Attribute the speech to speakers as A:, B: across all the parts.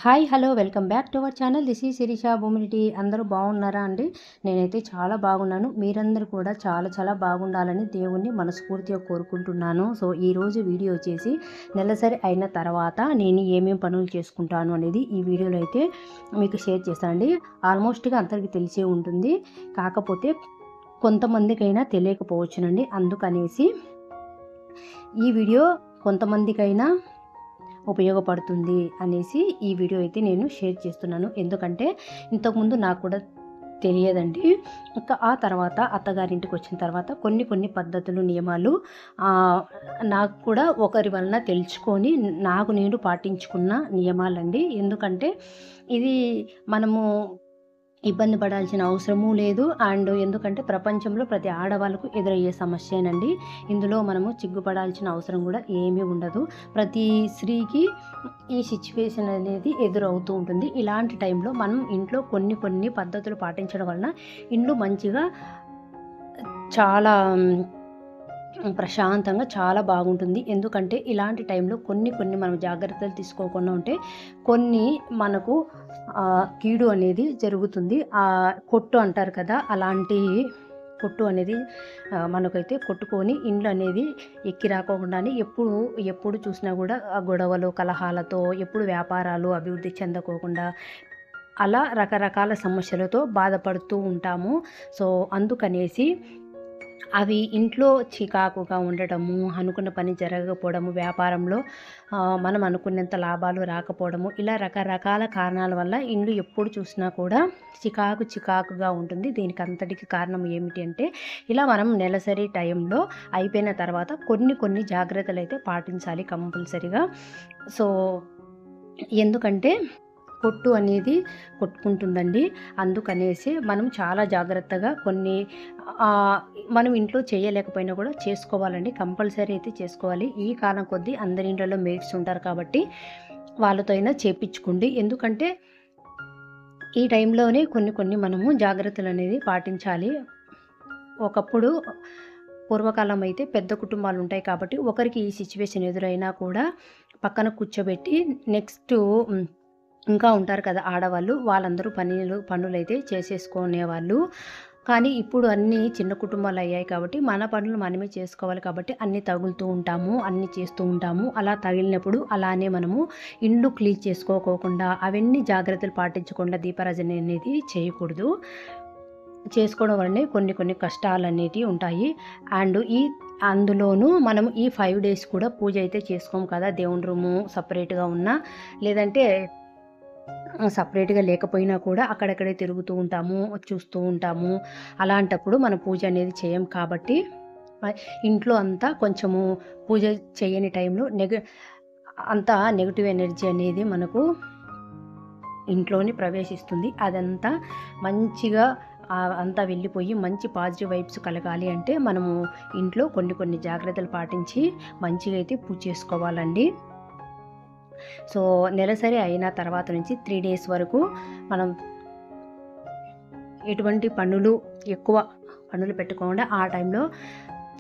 A: Hi hello welcome back to our channel. This is Sirisha భూమినిటి. అందరూ బాగున్నారా అండి? నేనైతే చాలా బాగున్నాను. మీరందరూ కూడా చాలా చాలా బాగుండాలని దేవుణ్ణి మనస్ఫూర్తిగా కోరుకుంటున్నాను. సో ఈరోజు వీడియో వచ్చేసి నెలసరి అయిన తర్వాత నేను ఏమేమి పనులు చేసుకుంటాను అనేది ఈ వీడియోలో అయితే మీకు షేర్ చేస్తానండి. ఆల్మోస్ట్గా అందరికీ తెలిసే ఉంటుంది, కాకపోతే కొంతమందికైనా తెలియకపోవచ్చునండి. అందుకనేసి ఈ వీడియో కొంతమందికైనా ఉపయోగపడుతుంది అనేసి ఈ వీడియో అయితే నేను షేర్ చేస్తున్నాను. ఎందుకంటే ఇంతకుముందు నాకు కూడా తెలియదండి. ఇంకా ఆ తర్వాత అత్తగారింటికి వచ్చిన తర్వాత కొన్ని పద్ధతులు, నియమాలు నాకు కూడా ఒకరి వలన తెలుసుకొని నాకు నేను పాటించుకున్న నియమాలండి. ఎందుకంటే ఇది మనము ఇబ్బంది పడాల్సిన అవసరమూ లేదు. అండ్ ఎందుకంటే ప్రపంచంలో ప్రతి ఆడవాళ్ళకు ఎదురయ్యే సమస్యేనండి. ఇందులో మనము సిగ్గుపడాల్సిన అవసరం కూడా ఏమీ ఉండదు. ప్రతి స్త్రీకి ఈ సిచ్యువేషన్ అనేది ఎదురవుతూ ఉంటుంది. ఇలాంటి టైంలో మనం ఇంట్లో కొన్ని పద్ధతులు పాటించడం వలన ఇల్లు మంచిగా చాలా ప్రశాంతంగా చాలా బాగుంటుంది. ఎందుకంటే ఇలాంటి టైంలో కొన్ని మనం జాగ్రత్తలు తీసుకోకుండా ఉంటే కొన్ని మనకు కీడు అనేది జరుగుతుంది. కొట్టు అంటారు కదా, అలాంటి కొట్టు అనేది మనకైతే కొట్టుకొని ఇండ్లు అనేది ఎక్కి రాకోకుండానే ఎప్పుడు చూసినా కూడా గొడవలు, కలహాలతో ఎప్పుడు వ్యాపారాలు అభివృద్ధి చెందకోకుండా అలా రకరకాల సమస్యలతో బాధపడుతూ ఉంటాము. సో అందుకనేసి అవి ఇంట్లో చికాకుగా ఉండటము, అనుకున్న పని జరగకపోవడము, వ్యాపారంలో మనం అనుకున్నంత లాభాలు రాకపోవడము, ఇలా రకరకాల కారణాల వల్ల ఇల్లు ఎప్పుడు చూసినా కూడా చికాకుగా ఉంటుంది. దీనికి అంతటికి కారణం ఏమిటి అంటే, ఇలా మనం నెలసరి టైంలో అయిపోయిన తర్వాత కొన్ని జాగ్రత్తలు అయితే పాటించాలి కంపల్సరిగా. సో ఎందుకంటే కొట్టు అనేది కొట్టుకుంటుందండి. అందుకనేసి మనం చాలా జాగ్రత్తగా మనం ఇంట్లో చేయలేకపోయినా కూడా చేసుకోవాలండి. కంపల్సరీ అయితే చేసుకోవాలి. ఈ కాలం కొద్దీ అందరి ఇంట్లో మేడ్స్ ఉంటారు కాబట్టి వాళ్ళతో అయినా చేపించుకోండి. ఎందుకంటే ఈ టైంలోనే కొన్ని మనము జాగ్రత్తలు అనేది పాటించాలి. ఒకప్పుడు పూర్వకాలం అయితే పెద్ద కుటుంబాలు ఉంటాయి కాబట్టి ఒకరికి ఈ సిచ్యువేషన్ ఎదురైనా కూడా పక్కన కూర్చోబెట్టి నెక్స్ట్ ఇంకా ఉంటారు కదా ఆడవాళ్ళు, వాళ్ళందరూ పనులైతే చేసేసుకునేవాళ్ళు. కానీ ఇప్పుడు అన్నీ చిన్న కుటుంబాలు అయ్యాయి కాబట్టి మన పనులు మనమే చేసుకోవాలి కాబట్టి అన్నీ తగులుతూ ఉంటాము, అన్నీ చేస్తూ ఉంటాము. అలా తగిలినప్పుడు అలానే మనము ఇండ్లు క్లీన్ చేసుకోకుండా అవన్నీ జాగ్రత్తలు పాటించకుండా దీపారాజన అనేది చేయకూడదు. చేసుకోవడం వల్లనే కొన్ని కష్టాలు అనేటివి ఉంటాయి. అండ్ అందులోనూ మనం ఈ 5 డేస్ కూడా పూజ అయితే చేసుకోము కదా. దేవుని రూము సపరేట్గా ఉన్నా లేదంటే సపరేట్గా లేకపోయినా కూడా అక్కడక్కడే తిరుగుతూ ఉంటాము, చూస్తూ ఉంటాము. అలాంటప్పుడు మనం పూజ అనేది చేయం కాబట్టి ఇంట్లో అంతా కొంచెము పూజ చేయని టైంలో అంతా నెగిటివ్ ఎనర్జీ అనేది మనకు ఇంట్లోని ప్రవేశిస్తుంది. అదంతా మంచిగా అంతా వెళ్ళిపోయి మంచి పాజిటివ్ వైబ్స్ కలగాలి అంటే మనము ఇంట్లో కొన్ని జాగ్రత్తలు పాటించి మంచిగా అయితే పూజ చేసుకోవాలండి. సో నెలసరి అయిన తర్వాత నుంచి 3 డేస్ వరకు మనం ఎటువంటి ఎక్కువ పనులు పెట్టకుండా ఆ టైంలో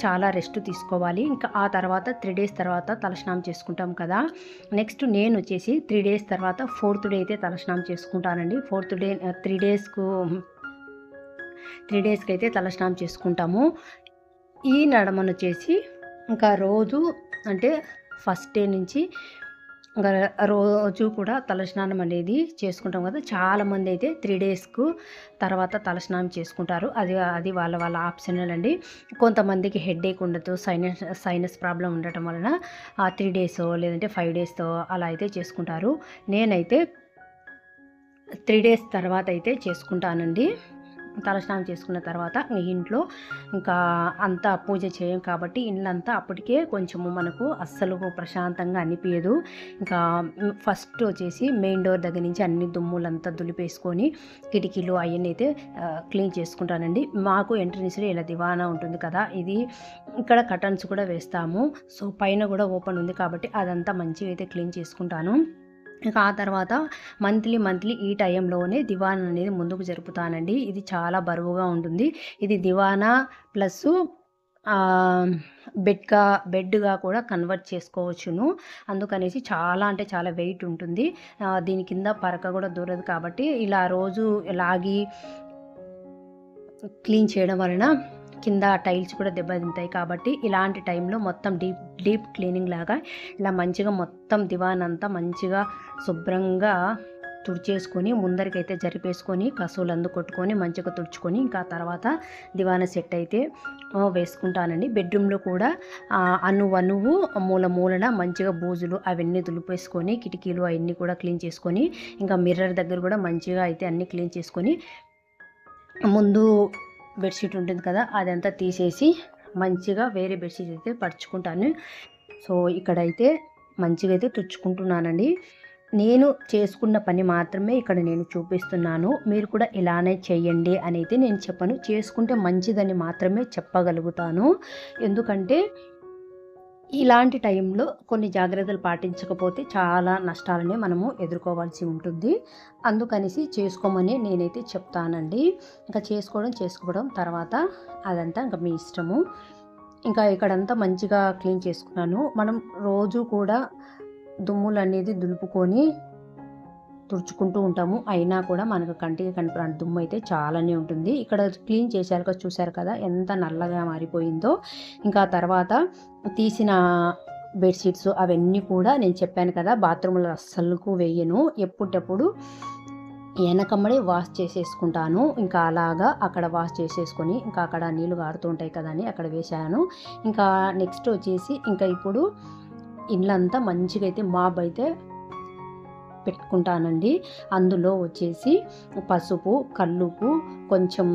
A: చాలా రెస్ట్ తీసుకోవాలి. ఇంకా ఆ తర్వాత 3 డేస్ తర్వాత తలస్నానం చేసుకుంటాం కదా. నెక్స్ట్ నేను వచ్చేసి 3 డేస్ తర్వాత 4th డే అయితే తలస్నానం చేసుకుంటానండి. 4th డే 3 డేస్కి అయితే తలస్నానం చేసుకుంటాము. ఈ నడమను వచ్చేసి ఇంకా రోజు అంటే ఫస్ట్ డే నుంచి ఇంకా రోజు కూడా తలస్నానం అనేది చేసుకుంటాం కదా. చాలామంది అయితే 3 డేస్కు తర్వాత తలస్నానం చేసుకుంటారు. అది వాళ్ళ ఆప్షనల్ అండి. కొంతమందికి హెడేక్ ఉండదు, సైనస్ ప్రాబ్లం ఉండటం వలన 3 డేస్ లేదంటే 5 డేస్తో అలా అయితే చేసుకుంటారు. నేనైతే 3 డేస్ తర్వాత అయితే చేసుకుంటానండి. తలస్నానం చేసుకున్న తర్వాత ఇంట్లో ఇంకా అంతా పూజ చేయం కాబట్టి ఇల్లంతా అప్పటికే కొంచెము మనకు అస్సలు ప్రశాంతంగా అనిపించదు. ఇంకా ఫస్ట్ వచ్చేసి మెయిన్ డోర్ దగ్గర నుంచి అన్ని దుమ్ములంతా దులిపేసుకొని కిటికీలు అవన్నీ అయితే క్లీన్ చేసుకుంటానండి. మాకు ఎంట్రన్స్లో ఇలా దివానా ఉంటుంది కదా, ఇది ఇక్కడ కర్టన్స్ కూడా వేస్తాము. సో పైన కూడా ఓపెన్ ఉంది కాబట్టి అదంతా మంచిగా అయితే క్లీన్ చేసుకుంటాను. ఇంకా ఆ తర్వాత మంత్లీ ఈ టైంలోనే దివానా అనేది ముందుకు జరుపుతానండి. ఇది చాలా బరువుగా ఉంటుంది. ఇది దివానా ప్లస్ బెడ్‌గా బెడ్‌గా కూడా కన్వర్ట్ చేసుకోవచ్చును. అందుకనేసి చాలా అంటే చాలా వెయిట్ ఉంటుంది. దీని కింద పరక కూడా దూరదు కాబట్టి ఇలా రోజు లాగి క్లీన్ చేయడం వలన కింద టైల్స్ కూడా దెబ్బతింటాయి. కాబట్టి ఇలాంటి టైంలో మొత్తం డీప్ క్లీనింగ్ లాగా ఇలా మంచిగా మొత్తం దివానంతా మంచిగా శుభ్రంగా తుడిచేసుకొని ముందరికైతే జరిపేసుకొని కసువులందు కొట్టుకొని మంచిగా తుడుచుకొని ఇంకా తర్వాత దివాన సెట్ అయితే వేసుకుంటానండి. బెడ్రూమ్లో కూడా అణువణువు మూల మూలన మంచిగా బూజులు అవన్నీ దులిపేసుకొని కిటికీలు అవన్నీ కూడా క్లీన్ చేసుకొని ఇంకా మిర్రర్ దగ్గర కూడా మంచిగా అయితే అన్నీ క్లీన్ చేసుకొని ముందు బెడ్షీట్ ఉంటుంది కదా అదంతా తీసేసి మంచిగా వేరే బెడ్షీట్ అయితే పరుచుకుంటాను. సో ఇక్కడైతే మంచిగా అయితే తుడుచుకుంటున్నానండి. నేను చేసుకున్న పని మాత్రమే ఇక్కడ నేను చూపిస్తున్నాను. మీరు కూడా ఇలానే చేయండి అని అయితే నేను చెప్పను. చేసుకుంటే మంచిదని మాత్రమే చెప్పగలుగుతాను. ఎందుకంటే ఇలాంటి టైంలో కొన్ని జాగ్రత్తలు పాటించకపోతే చాలా నష్టాలని మనము ఎదుర్కోవాల్సి ఉంటుంది. అందుకనేసి చేసుకోమని నేనైతే చెప్తానండి. ఇంకా చేసుకోవడం తర్వాత అదంతా ఇంకా మీ ఇష్టము. ఇంకా ఇక్కడంతా మంచిగా క్లీన్ చేసుకున్నాను. మనం రోజు కూడా దుమ్ములనేది దులుపుకొని తుడుచుకుంటూ ఉంటాము. అయినా కూడా మనకు కంటికి కనపడని దుమ్ము అయితే చాలానే ఉంటుంది. ఇక్కడ క్లీన్ చేశాక చూశారు కదా ఎంత నల్లగా మారిపోయిందో. ఇంకా తర్వాత తీసిన బెడ్షీట్స్ అవన్నీ కూడా నేను చెప్పాను కదా బాత్రూంలో అస్సలకు వేయను. ఎప్పుడప్పుడు వెనకమ్మడే వాష్ చేసేసుకుంటాను. ఇంకా అలాగా అక్కడ వాష్ చేసేసుకొని ఇంకా అక్కడ నీళ్ళు కారుతూ ఉంటాయి కదా అని అక్కడ వేశాను. ఇంకా నెక్స్ట్ వచ్చేసి ఇంకా ఇప్పుడు ఇల్లంతా మంచిగా అయితే మాప్ అయితే పెట్టుకుంటానండి. అందులో వచ్చేసి పసుపు, కల్లుపు, కొంచెం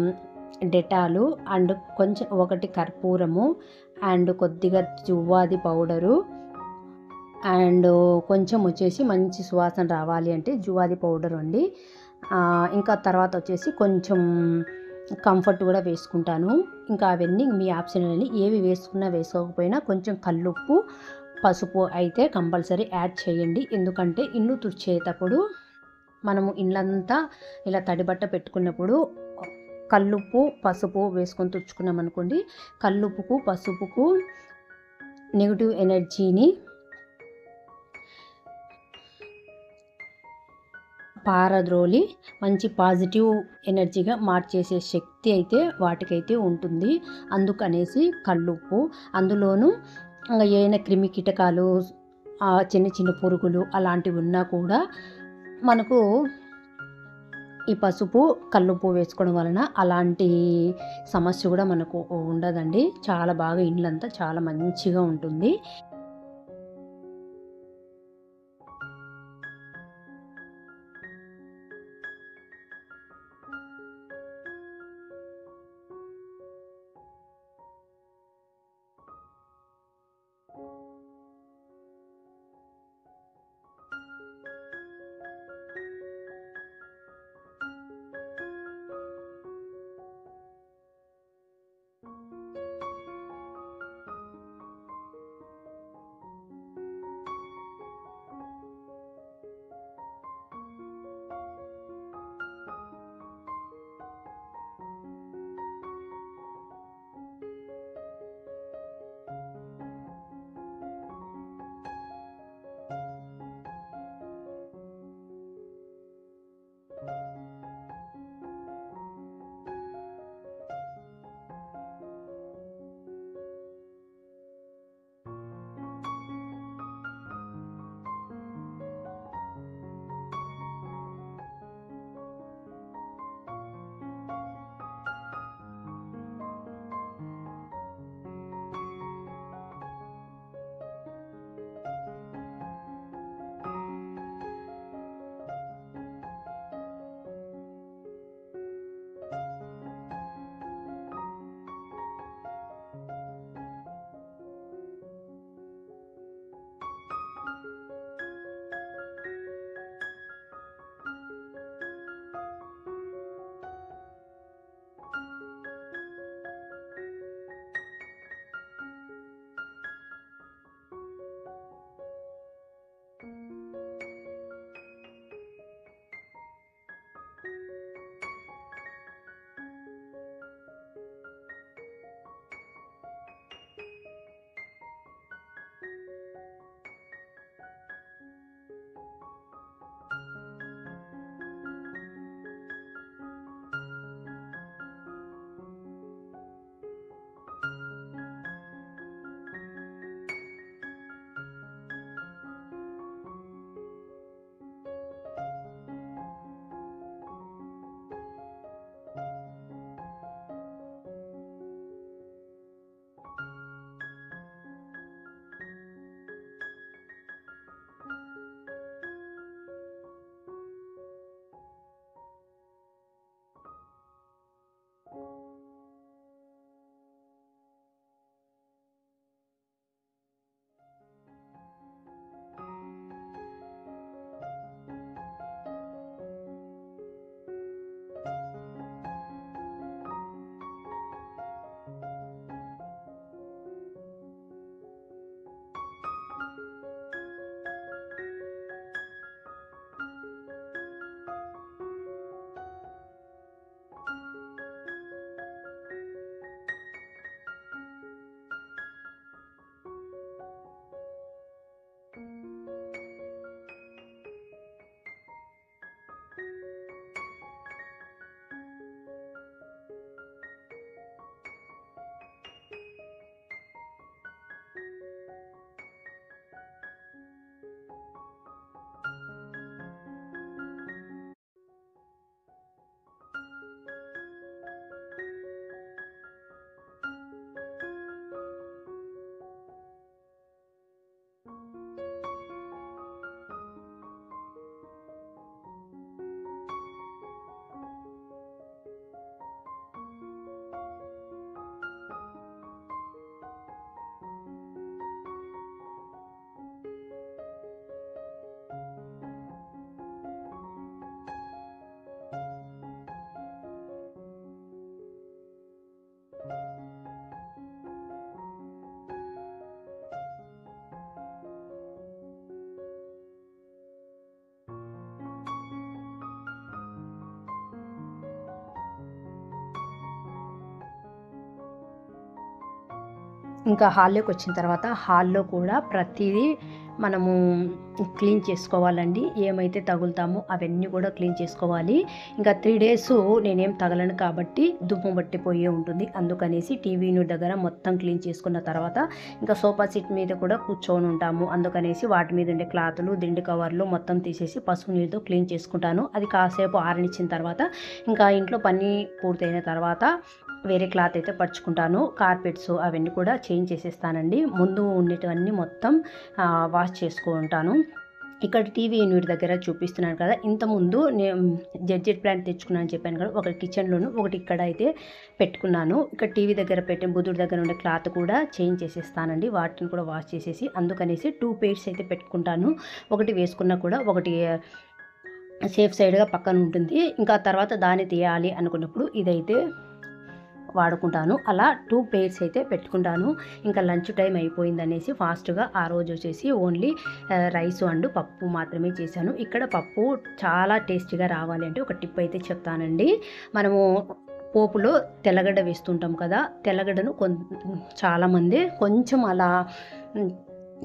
A: డెటాలు అండ్ కొంచెం ఒకటి కర్పూరము అండ్ కొద్దిగా జువ్వాది పౌడరు అండ్ కొంచెం వచ్చేసి మంచి సువాసన రావాలి అంటే జువ్వాది పౌడర్ అండి. ఇంకా తర్వాత వచ్చేసి కొంచెం కంఫర్ట్ కూడా వేసుకుంటాను. ఇంకా అవన్నీ మీ ఆప్షనల్ అని ఏవి వేసుకున్నా వేసుకోకపోయినా కొంచెం కల్లుప్పు పసుపు అయితే కంపల్సరీ యాడ్ చేయండి. ఎందుకంటే ఇల్లు తుడిచేటప్పుడు మనము ఇల్లంతా ఇలా తడిబట్ట పెట్టుకున్నప్పుడు కల్లుప్పు పసుపు వేసుకొని తుడుచుకున్నాం అనుకోండి, కల్లుప్పుకు పసుపుకు నెగిటివ్ ఎనర్జీని పారద్రోలి మంచి పాజిటివ్ ఎనర్జీగా మార్చేసే శక్తి అయితే వాటికైతే ఉంటుంది. అందుకనేసి కల్లుప్పు అందులోనూ ఏమైనా క్రిమి కీటకాలు చిన్న చిన్న పురుగులు అలాంటివి ఉన్నా కూడా మనకు ఈ పసుపు కల్లుప్పు వేసుకోవడం వలన అలాంటి సమస్య కూడా మనకు ఉండదండి. చాలా బాగా ఇల్లంతా చాలా మంచిగా ఉంటుంది. ఇంకా హాల్లోకి వచ్చిన తర్వాత హాల్లో కూడా ప్రతిదీ మనము క్లీన్ చేసుకోవాలండి. ఏమైతే తగులుతామో అవన్నీ కూడా క్లీన్ చేసుకోవాలి. ఇంకా 3 days నేనేం తగలను కాబట్టి దుమ్ము పట్టిపోయే ఉంటుంది. అందుకనేసి టీవీ యూనిట్ దగ్గర మొత్తం క్లీన్ చేసుకున్న తర్వాత ఇంకా సోఫా సెట్ మీద కూడా కూర్చొని ఉంటాము. అందుకనేసి వాటి మీద ఉండే క్లాతులు, దిండు కవర్లు మొత్తం తీసేసి పసుపు నీళ్ళతో క్లీన్ చేసుకుంటాను. అది కాసేపు ఆరనిచ్చిన తర్వాత ఇంకా ఇంట్లో పని పూర్తయిన తర్వాత వేరే క్లాత్ అయితే పరుచుకుంటాను. కార్పెట్స్ అవన్నీ కూడా చేంజ్ చేసేస్తానండి. ముందు ఉండేటివన్నీ మొత్తం వాష్ చేసుకుంటాను. ఇక్కడ టీవీ యూనిట్ దగ్గర చూపిస్తున్నాను కదా, ఇంతకుముందు నేను జడ్జెట్ ప్లాంట్ తెచ్చుకున్నాను అని చెప్పాను కదా, ఒకటి కిచెన్లోను ఒకటి ఇక్కడ అయితే పెట్టుకున్నాను. ఇక్కడ టీవీ దగ్గర పెట్టిన బుద్ధుడి దగ్గర ఉండే క్లాత్ కూడా చేంజ్ చేసేస్తానండి. వాటిని కూడా వాష్ చేసేసి అందుకనేసి 2 pairs అయితే పెట్టుకుంటాను. ఒకటి వేసుకున్నా కూడా ఒకటి సేఫ్ సైడ్గా పక్కన ఉంటుంది. ఇంకా తర్వాత దాన్ని తీయాలి అనుకున్నప్పుడు ఇదైతే వాడుకుంటాను. అలా 2 pairs అయితే పెట్టుకుంటాను. ఇంకా లంచ్ టైం అయిపోయిందనేసి ఫాస్ట్గా ఆ రోజు వచ్చేసి ఓన్లీ రైస్ అండ్ పప్పు మాత్రమే చేశాను. ఇక్కడ పప్పు చాలా టేస్టీగా రావాలి అంటే ఒక టిప్ అయితే చెప్తానండి. మనము పోపులో తెల్లగడ్డ వేస్తుంటాం కదా, తెల్లగడ్డను చాలామంది కొంచెం అలా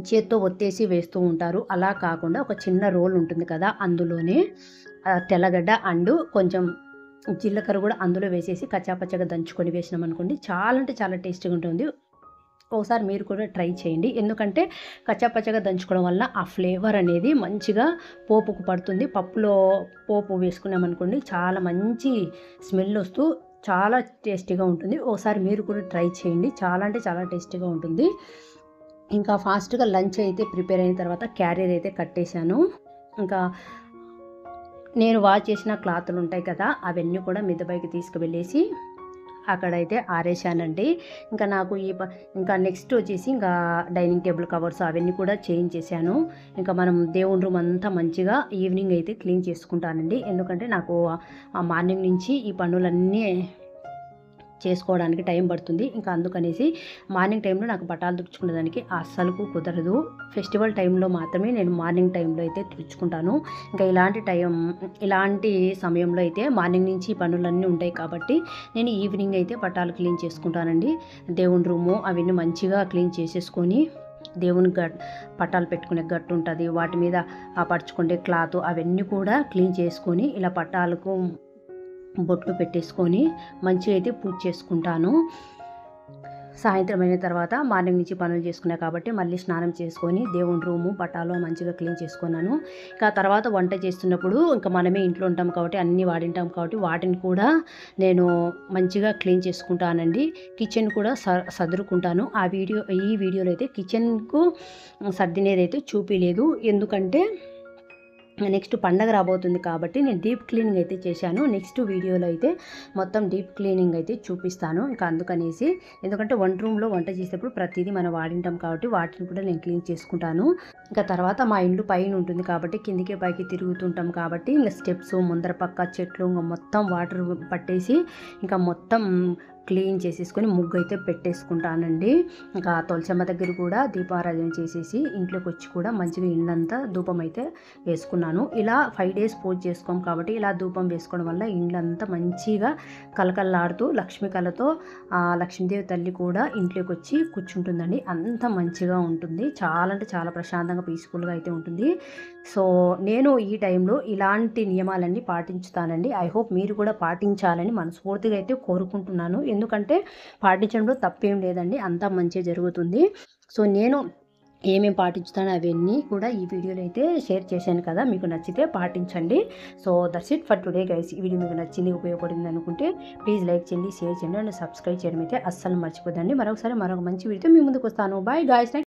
A: చేత్తో ఒత్తేసి వేస్తూ ఉంటారు. అలా కాకుండా ఒక చిన్న రోల్ ఉంటుంది కదా, అందులోనే తెల్లగడ్డ అండ్ కొంచెం జీలకర్ర కూడా అందులో వేసేసి కచ్చాపచ్చగా దంచుకొని వేసినాం అనుకోండి, చాలా అంటే చాలా టేస్టీగా ఉంటుంది. ఒకసారి మీరు కూడా ట్రై చేయండి. ఎందుకంటే కచ్చాపచ్చగా దంచుకోవడం వల్ల ఆ ఫ్లేవర్ అనేది మంచిగా పోపుకు పడుతుంది. పప్పులో పోపు వేసుకున్నామనుకోండి చాలా మంచి స్మెల్ వస్తూ చాలా టేస్టీగా ఉంటుంది. ఒకసారి మీరు కూడా ట్రై చేయండి, చాలా అంటే చాలా టేస్టీగా ఉంటుంది. ఇంకా ఫాస్ట్గా లంచ్ అయితే ప్రిపేర్ అయిన తర్వాత క్యారియర్ అయితే కట్టేశాను. ఇంకా నేను వాష్ చేసిన క్లాతులు ఉంటాయి కదా, అవన్నీ కూడా మిద్దెపైకి తీసుకువెళ్ళేసి అక్కడైతే ఆరేసానండి. ఇంకా నాకు ఇంకా నెక్స్ట్ వచ్చేసి ఇంకా డైనింగ్ టేబుల్ కవర్స్ అవన్నీ కూడా చేంజ్ చేశాను. ఇంకా మనం దేవుని రూమ్ అంతా మంచిగా ఈవినింగ్ అయితే క్లీన్ చేసుకుంటానండి. ఎందుకంటే నాకు మార్నింగ్ నుంచి ఈ పనులన్నీ చేసుకోవడానికి టైం పడుతుంది. ఇంకా అందుకనేసి మార్నింగ్ టైంలో నాకు బట్టలు తుడుచుకునేదానికి అస్సలు కుదరదు. ఫెస్టివల్ టైంలో మాత్రమే నేను మార్నింగ్ టైంలో అయితే తుడుచుకుంటాను. ఇంకా ఇలాంటి సమయంలో అయితే మార్నింగ్ నుంచి పనులన్నీ ఉంటాయి కాబట్టి నేను ఈవినింగ్ అయితే బట్టలు క్లీన్ చేసుకుంటానండి. దేవుని రూము అవన్నీ మంచిగా క్లీన్ చేసేసుకొని దేవుని పట్టాలు పెట్టుకునే గట్టు ఉంటుంది, వాటి మీద పరుచుకునే క్లాత్ అవన్నీ కూడా క్లీన్ చేసుకొని ఇలా పట్టాలకు బొట్లు పెట్టేసుకొని మంచిగా అయితే పూజ చేసుకుంటాను. సాయంత్రం అయిన తర్వాత మార్నింగ్ నుంచి పనులు చేసుకున్నా కాబట్టి మళ్ళీ స్నానం చేసుకొని దేవుని రూము పటాలు మంచిగా క్లీన్ చేసుకున్నాను. ఇంకా తర్వాత వంట చేస్తున్నప్పుడు ఇంకా మనమే ఇంట్లో ఉంటాం కాబట్టి అన్నీ వాడింటాం కాబట్టి వాటిని కూడా నేను మంచిగా క్లీన్ చేసుకుంటానండి. కిచెన్ కూడా సదురుకుంటాను. ఈ వీడియోలో అయితే కిచెన్కు సర్దినేది అయితే చూపించలేదు. ఎందుకంటే నెక్స్ట్ పండగ రాబోతుంది కాబట్టి నేను డీప్ క్లీనింగ్ అయితే చేశాను. నెక్స్ట్ వీడియోలో అయితే మొత్తం డీప్ క్లీనింగ్ అయితే చూపిస్తాను. ఇంకా అందుకనేసి ఎందుకంటే వంట రూమ్లో వంట చేసేటప్పుడు ప్రతిదీ మనం వాడింటాం కాబట్టి వాటిని కూడా నేను క్లీన్ చేసుకుంటాను. ఇంకా తర్వాత మా ఇల్లు పైన ఉంటుంది కాబట్టి కిందికి పైకి తిరుగుతుంటాం కాబట్టి ఇంకా స్టెప్స్ ముందర పక్క చెట్లు ఇంకా మొత్తం వాటర్ పట్టేసి ఇంకా మొత్తం క్లీన్ చేసేసుకొని ముగ్గు అయితే పెట్టేసుకుంటానండి. ఇంకా తులసమ్మ దగ్గర కూడా దీపారాధన చేసేసి ఇంట్లోకి వచ్చి కూడా మంచిగా ఇల్లంతా ధూపం అయితే వేసుకున్నాను. ఇలా 5 days పూజ చేసుకోం కాబట్టి ఇలా ధూపం వేసుకోవడం వల్ల ఇల్లంతా మంచిగా కలకల్లాడుతూ లక్ష్మీ కళతో లక్ష్మీదేవి తల్లి కూడా ఇంట్లోకి వచ్చి కూర్చుంటుందండి. అంత మంచిగా ఉంటుంది, చాలా అంటే చాలా ప్రశాంతంగా పీస్ఫుల్గా అయితే ఉంటుంది. సో నేను ఈ టైంలో ఇలాంటి నియమాలన్నీ పాటించుతానండి. ఐ హోప్ మీరు కూడా పాటించాలని మనస్ఫూర్తిగా అయితే కోరుకుంటున్నాను. ఎందుకంటే పాటించడంలో తప్పేం లేదండి, అంతా మంచిగా జరుగుతుంది. సో నేను ఏమేమి పాటించుతానో అవన్నీ కూడా ఈ వీడియోలో అయితే షేర్ చేశాను కదా, మీకు నచ్చితే పాటించండి. So that's it for today guys. ఈ వీడియో మీకు నచ్చింది, ఉపయోగపడింది అనుకుంటే ప్లీజ్ లైక్ చేయండి, షేర్ చేయండి అండ్ సబ్స్క్రైబ్ చేయడం అయితే అస్సలు మర్చిపోదండి. మరొక మంచి వీడియోతో మీ ముందుకు వస్తాను. Bye guys.